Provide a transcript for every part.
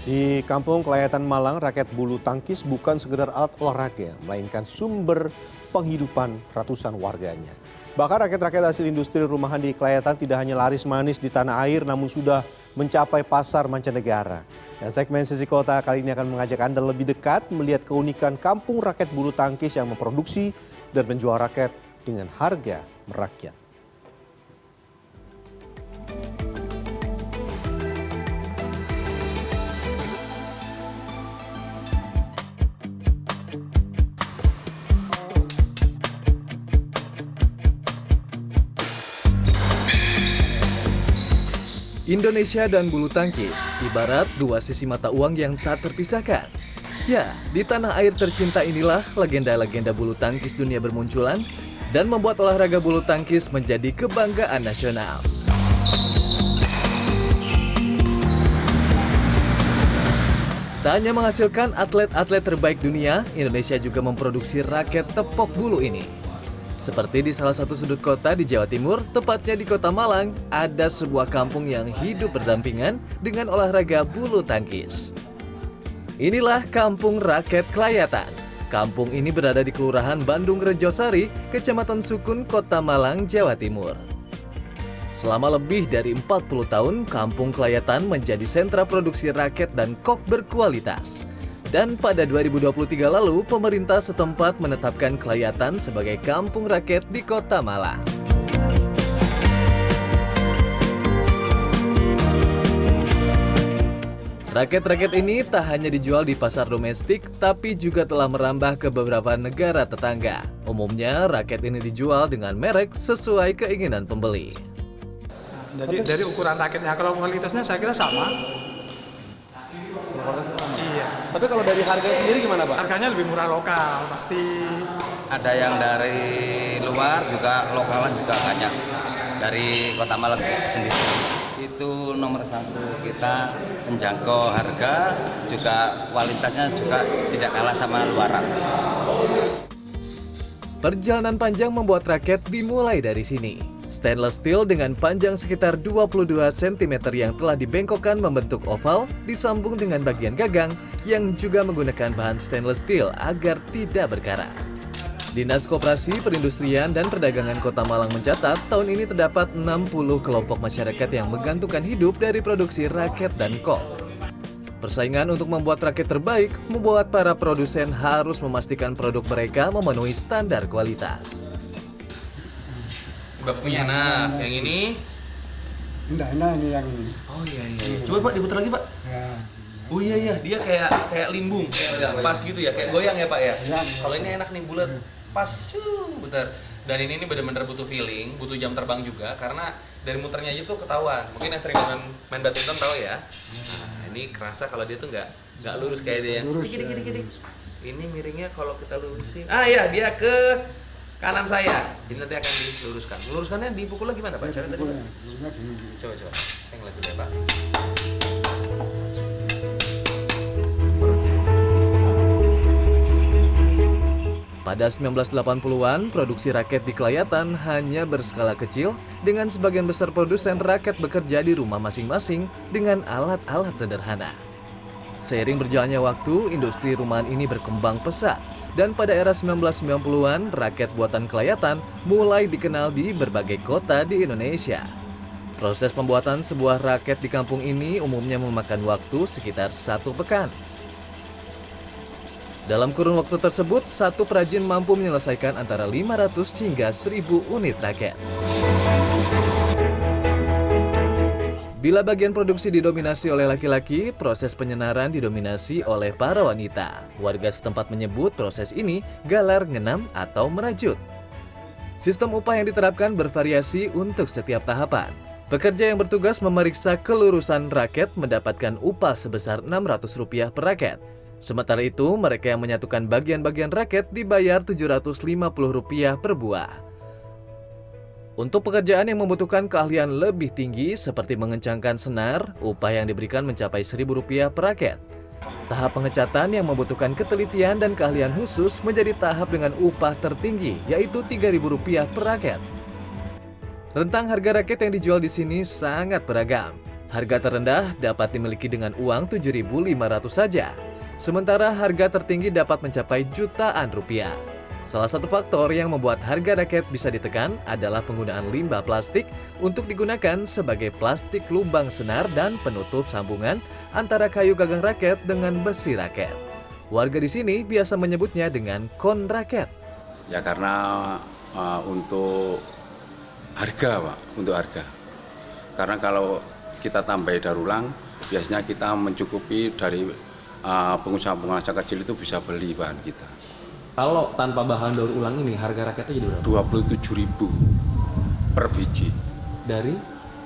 Di Kampung Kelayatan Malang, raket bulu tangkis bukan sekedar alat olahraga, melainkan sumber penghidupan ratusan warganya. Bahkan raket-raket hasil industri rumahan di Kelayatan tidak hanya laris manis di tanah air, namun sudah mencapai pasar mancanegara. Dan segmen Sisi Kota kali ini akan mengajak Anda lebih dekat melihat keunikan kampung raket bulu tangkis yang memproduksi dan menjual raket dengan harga merakyat. Indonesia dan bulu tangkis ibarat dua sisi mata uang yang tak terpisahkan. Ya, di tanah air tercinta inilah legenda-legenda bulu tangkis dunia bermunculan dan membuat olahraga bulu tangkis menjadi kebanggaan nasional. Tak hanya menghasilkan atlet-atlet terbaik dunia, Indonesia juga memproduksi raket tepok bulu ini. Seperti di salah satu sudut kota di Jawa Timur, tepatnya di Kota Malang, ada sebuah kampung yang hidup berdampingan dengan olahraga bulu tangkis. Inilah Kampung Raket Kelayatan. Kampung ini berada di Kelurahan Bandung Rejosari, Kecamatan Sukun, Kota Malang, Jawa Timur. Selama lebih dari 40 tahun, Kampung Kelayatan menjadi sentra produksi raket dan kok berkualitas. Dan pada 2023 lalu, pemerintah setempat menetapkan Kelayatan sebagai kampung raket di Kota Malang. Raket-raket ini tak hanya dijual di pasar domestik, tapi juga telah merambah ke beberapa negara tetangga. Umumnya, raket ini dijual dengan merek sesuai keinginan pembeli. Jadi dari ukuran raketnya, kalau kualitasnya saya kira sama. Iya. Tapi kalau dari harga sendiri gimana, Pak? Harganya lebih murah lokal, pasti. Ada yang dari luar juga, lokalan juga banyak. Dari Kota Malang sendiri. Itu nomor satu, kita menjangkau harga, juga kualitasnya juga tidak kalah sama luaran. Perjalanan panjang membuat raket dimulai dari sini. Stainless steel dengan panjang sekitar 22 cm yang telah dibengkokkan membentuk oval disambung dengan bagian gagang yang juga menggunakan bahan stainless steel agar tidak berkarat. Dinas Koperasi, Perindustrian, dan Perdagangan Kota Malang mencatat tahun ini terdapat 60 kelompok masyarakat yang menggantungkan hidup dari produksi raket dan kok. Persaingan untuk membuat raket terbaik membuat para produsen harus memastikan produk mereka memenuhi standar kualitas. Bapak punya, nah yang ini. Enggak, ini yang ini. Oh iya. Coba Pak diputar lagi Pak. Ya. Oh iya, dia kayak limbung, kayak pas gitu ya, kayak goyang ya Pak ya. Ya. Kalau ini enak nih bulat, pas, putar. Dan ini benar-benar butuh feeling, butuh jam terbang juga, karena dari muternya aja tuh ketahuan. Mungkin yang sering main badminton tahu ya. Nah, ini kerasa kalau dia tuh nggak lurus kayak dia yang Lurus, gini. Ini miringnya kalau kita lurusin. Ah iya, dia ke kanan saya. Ini nanti akan diluruskan. Meluruskannya dipukulnya gimana Pak? Cara tadi Pak? Coba. Saya ngeliat dulu ya Pak. Pada 1980-an, produksi raket di Kelayatan hanya berskala kecil dengan sebagian besar produsen raket bekerja di rumah masing-masing dengan alat-alat sederhana. Seiring berjalannya waktu, industri rumahan ini berkembang pesat. Dan pada era 1990-an, raket buatan Kelayatan mulai dikenal di berbagai kota di Indonesia. Proses pembuatan sebuah raket di kampung ini umumnya memakan waktu sekitar 1 pekan. Dalam kurun waktu tersebut, satu perajin mampu menyelesaikan antara 500 hingga 1000 unit raket. Bila bagian produksi didominasi oleh laki-laki, proses penyenaran didominasi oleh para wanita. Warga setempat menyebut proses ini galar ngenam atau merajut. Sistem upah yang diterapkan bervariasi untuk setiap tahapan. Pekerja yang bertugas memeriksa kelurusan raket mendapatkan upah sebesar Rp600 per raket. Sementara itu, mereka yang menyatukan bagian-bagian raket dibayar Rp750 per buah. Untuk pekerjaan yang membutuhkan keahlian lebih tinggi seperti mengencangkan senar, upah yang diberikan mencapai Rp1.000 per raket. Tahap pengecatan yang membutuhkan ketelitian dan keahlian khusus menjadi tahap dengan upah tertinggi, yaitu Rp3.000 per raket. Rentang harga raket yang dijual di sini sangat beragam. Harga terendah dapat dimiliki dengan uang 7.500 saja. Sementara harga tertinggi dapat mencapai jutaan rupiah. Salah satu faktor yang membuat harga raket bisa ditekan adalah penggunaan limbah plastik untuk digunakan sebagai plastik lubang senar dan penutup sambungan antara kayu gagang raket dengan besi raket. Warga di sini biasa menyebutnya dengan kon raket. Ya karena untuk harga, Pak, untuk harga. Karena kalau kita tambah daur ulang, biasanya kita mencukupi dari pengusaha-pengusaha kecil itu bisa beli bahan kita. Kalau tanpa bahan daur ulang ini harga raketnya jadi berapa? 27.000 per biji. Dari?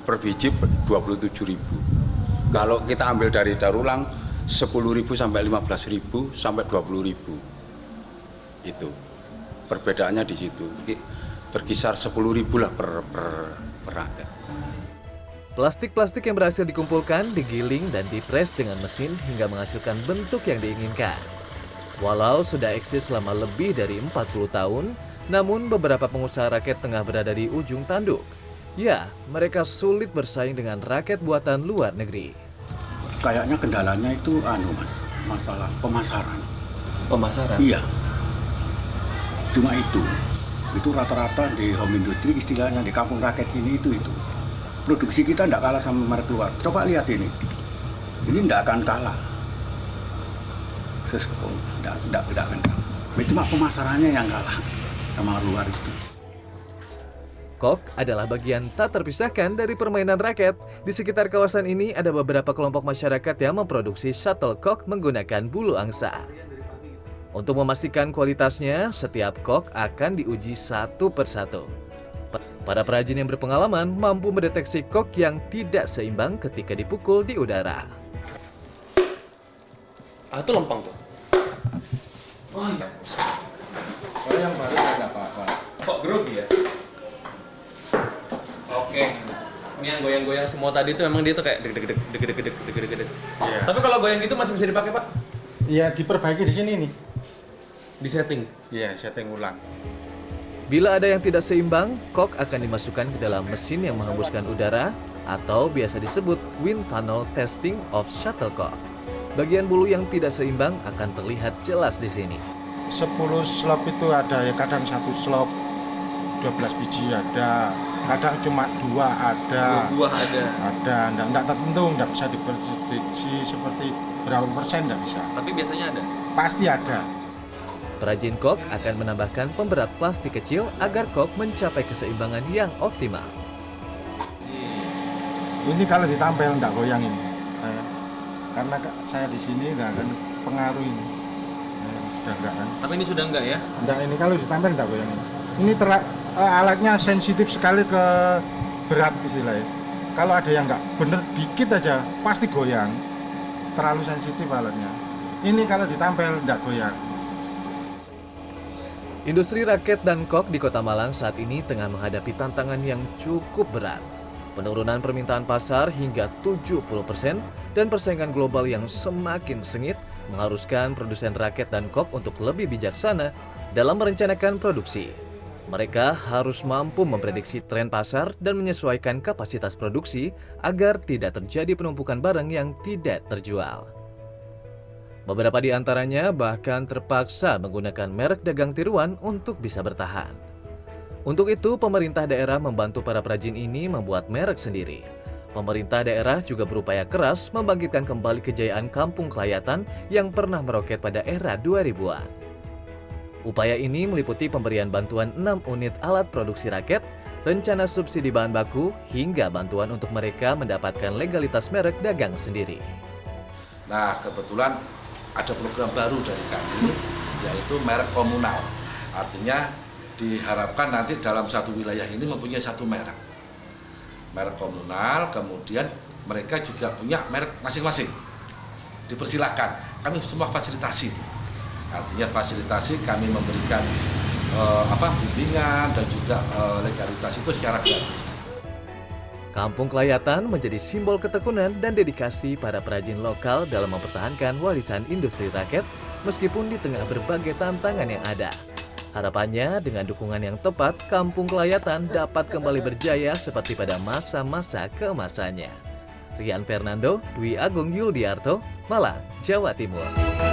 Per biji 27.000. Kalau kita ambil dari daur ulang 10.000 sampai 15.000 sampai 20.000. Itu. Perbedaannya di situ. Berkisar 10.000 lah per raket. Plastik-plastik yang berhasil dikumpulkan, digiling dan dipres dengan mesin hingga menghasilkan bentuk yang diinginkan. Walau sudah eksis selama lebih dari 40 tahun, namun beberapa pengusaha raket tengah berada di ujung tanduk. Ya, mereka sulit bersaing dengan raket buatan luar negeri. kayaknya kendalanya itu Mas, masalah pemasaran. Pemasaran? Iya. Cuma itu rata-rata di home industry istilahnya di kampung raket ini itu. Produksi kita tidak kalah sama merek luar. Coba lihat ini tidak akan kalah. Tidak akan kalah. Cuma pemasarannya yang kalah sama luar itu. Kok adalah bagian tak terpisahkan dari permainan raket. Di sekitar kawasan ini ada beberapa kelompok masyarakat yang memproduksi shuttlecock menggunakan bulu angsa. Untuk memastikan kualitasnya, setiap kok akan diuji satu persatu. Para perajin yang berpengalaman mampu mendeteksi kok yang tidak seimbang ketika dipukul di udara. Itu lempeng tuh. Oh iya. Kalau yang baru ada apa-apa. Kok grogi ya? Oke. Ini yang goyang-goyang semua tadi tuh memang dia tuh kayak deg-deg. Iya. Tapi kalau goyang gitu masih bisa dipakai, Pak? Iya, diperbaiki di sini nih. Di setting. Iya, setting ulang. Bila ada yang tidak seimbang, kok akan dimasukkan ke dalam mesin yang menghembuskan udara atau biasa disebut wind tunnel testing of shuttlecock. Bagian bulu yang tidak seimbang akan terlihat jelas di sini. 10 slop itu ada ya, kadang 1 slop 12 biji ada, kadang cuma 2 ada. Ada, enggak tertentu, enggak bisa diprediksi seperti berapa persen, enggak bisa. Tapi biasanya ada. Pasti ada. Perajin kok akan menambahkan pemberat plastik kecil agar kok mencapai keseimbangan yang optimal. Ini kalau ditampil enggak goyang ini. Karena saya di sini enggak akan pengaruh ini. Sudah enggak kan? Tapi ini sudah enggak ya? Enggak, ini kalau ditampil enggak goyang ini. Ini alatnya sensitif sekali ke berat istilahnya. Kalau ada yang enggak bener dikit aja pasti goyang. Terlalu sensitif alatnya. Ini kalau ditampil enggak goyang. Industri raket dan kok di Kota Malang saat ini tengah menghadapi tantangan yang cukup berat. Penurunan permintaan pasar hingga 70% dan persaingan global yang semakin sengit mengharuskan produsen raket dan kok untuk lebih bijaksana dalam merencanakan produksi. Mereka harus mampu memprediksi tren pasar dan menyesuaikan kapasitas produksi agar tidak terjadi penumpukan barang yang tidak terjual. Beberapa di antaranya bahkan terpaksa menggunakan merek dagang tiruan untuk bisa bertahan. Untuk itu, pemerintah daerah membantu para perajin ini membuat merek sendiri. Pemerintah daerah juga berupaya keras membangkitkan kembali kejayaan Kampung Kelayatan yang pernah meroket pada era 2000-an. Upaya ini meliputi pemberian bantuan 6 unit alat produksi raket, rencana subsidi bahan baku, hingga bantuan untuk mereka mendapatkan legalitas merek dagang sendiri. Nah, kebetulan ada program baru dari kami, yaitu merek komunal. Artinya diharapkan nanti dalam satu wilayah ini mempunyai satu merek. Merek komunal, kemudian mereka juga punya merek masing-masing. Dipersilahkan, kami semua fasilitasi. Artinya fasilitasi kami memberikan bimbingan dan juga legalitas itu secara gratis. Kampung Kelayatan menjadi simbol ketekunan dan dedikasi para perajin lokal dalam mempertahankan warisan industri raket meskipun di tengah berbagai tantangan yang ada. Harapannya dengan dukungan yang tepat, Kampung Kelayatan dapat kembali berjaya seperti pada masa-masa keemasannya. Rian Fernando, Dwi Agung Yuldiarto, Malang, Jawa Timur.